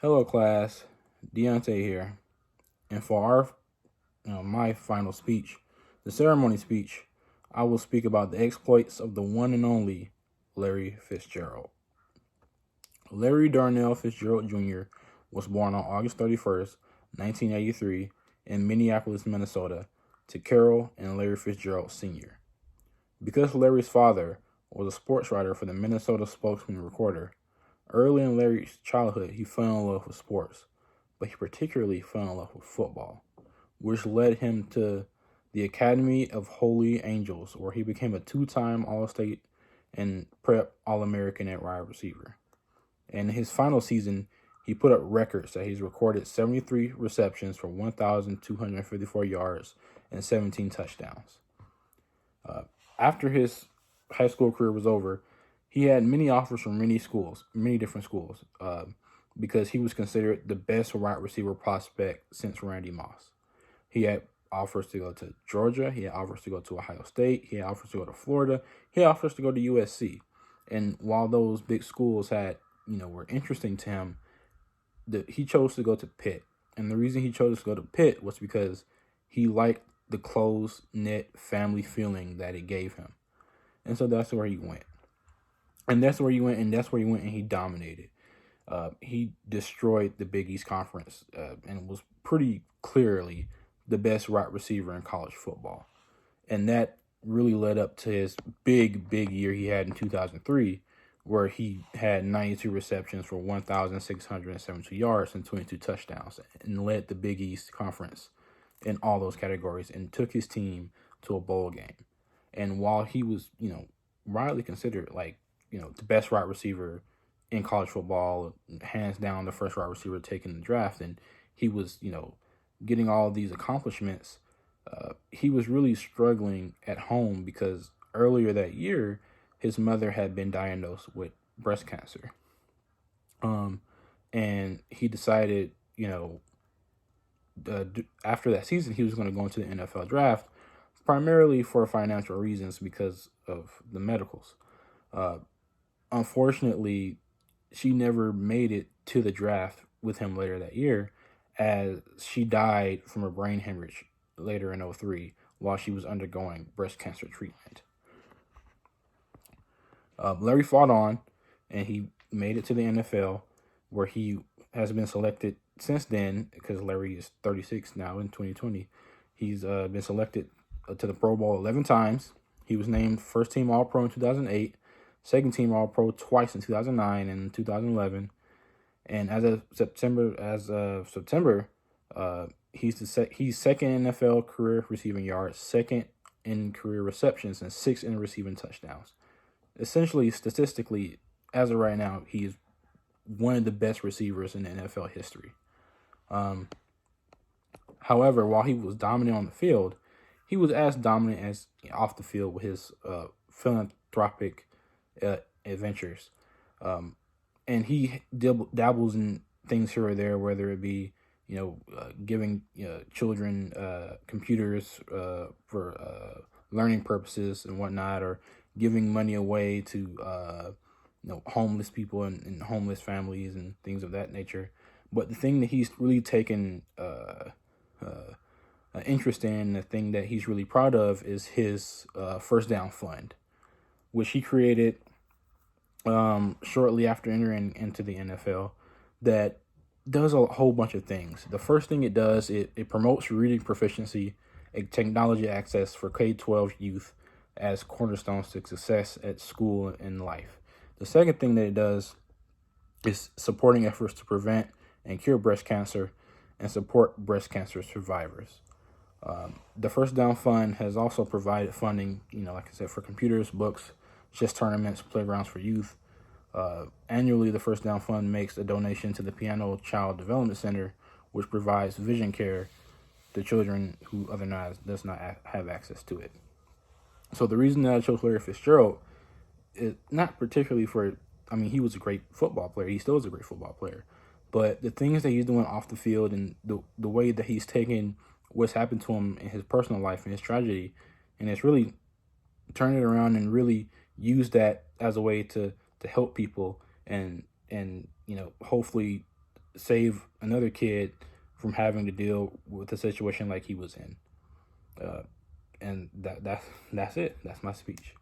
Hello, class. Deontay here, and for my final speech, the ceremony speech, I will speak about the exploits of the one and only Larry Fitzgerald. Larry Darnell Fitzgerald Jr. was born on August 31st, 1983, in Minneapolis, Minnesota, to Carol and Larry Fitzgerald Sr. Because Larry's father was a sports writer for the Minnesota Spokesman Recorder, early in Larry's childhood, he fell in love with sports, but he particularly fell in love with football, which led him to the Academy of Holy Angels, where he became a two-time All-State and Prep All-American at wide receiver. And in his final season, he put up records that he's recorded 73 receptions for 1,254 yards and 17 touchdowns. After his high school career was over, he had many offers from many different schools, because he was considered the best wide receiver prospect since Randy Moss. He had offers to go to Georgia. He had offers to go to Ohio State. He had offers to go to Florida. He had offers to go to USC. And while those big schools were interesting to him, he chose to go to Pitt. And the reason he chose to go to Pitt was because he liked the close-knit family feeling that it gave him. And so that's where he went. And that's where he went, and he dominated. He destroyed the Big East Conference, and was pretty clearly the best wide receiver in college football. And that really led up to his big year he had in 2003, where he had 92 receptions for 1,672 yards and 22 touchdowns, and led the Big East Conference in all those categories and took his team to a bowl game. And while he was, widely considered the best wide receiver in college football, hands down the first wide receiver taken in the draft, and he was, getting all of these accomplishments, he was really struggling at home because earlier that year, his mother had been diagnosed with breast cancer. And he decided, after that season, he was going to go into the NFL draft, primarily for financial reasons because of the medicals. Unfortunately, she never made it to the draft with him later that year, as she died from a brain hemorrhage later in 2003 while she was undergoing breast cancer treatment. Larry fought on, and he made it to the NFL, where he has been selected since then, because Larry is 36 now in 2020. He's been selected to the Pro Bowl 11 times. He was named first team All-Pro in 2008, second team All-Pro twice in 2009 and 2011. And as of September, he's second in NFL career receiving yards, second in career receptions, and sixth in receiving touchdowns. Essentially, statistically, as of right now, he is one of the best receivers in NFL history. However, while he was dominant on the field, he was as dominant as off the field with his philanthropic adventures. And he dabbles in things here or there, whether it be, giving children computers for learning purposes and whatnot, or giving money away to homeless people and homeless families and things of that nature. But the thing that he's really taken interest in, the thing that he's really proud of, is his First Down Fund, which he created shortly after entering into the NFL, that does a whole bunch of things. The first thing it does, it promotes reading proficiency and technology access for K-12 youth as cornerstones to success at school and life. The second thing that it does is supporting efforts to prevent and cure breast cancer and support breast cancer survivors. The First Down Fund has also provided funding, like I said, for computers, books, chess tournaments, playgrounds for youth. Annually, the First Down Fund makes a donation to the Piano Child Development Center, which provides vision care to children who otherwise does not have access to it. So the reason that I chose Larry Fitzgerald is not particularly he was a great football player. He still is a great football player. But the things that he's doing off the field, and the way that he's taken what's happened to him in his personal life and his tragedy, and it's really turned it around and really used that as a way to help people and hopefully save another kid from having to deal with a situation like he was in. And that's it. That's my speech.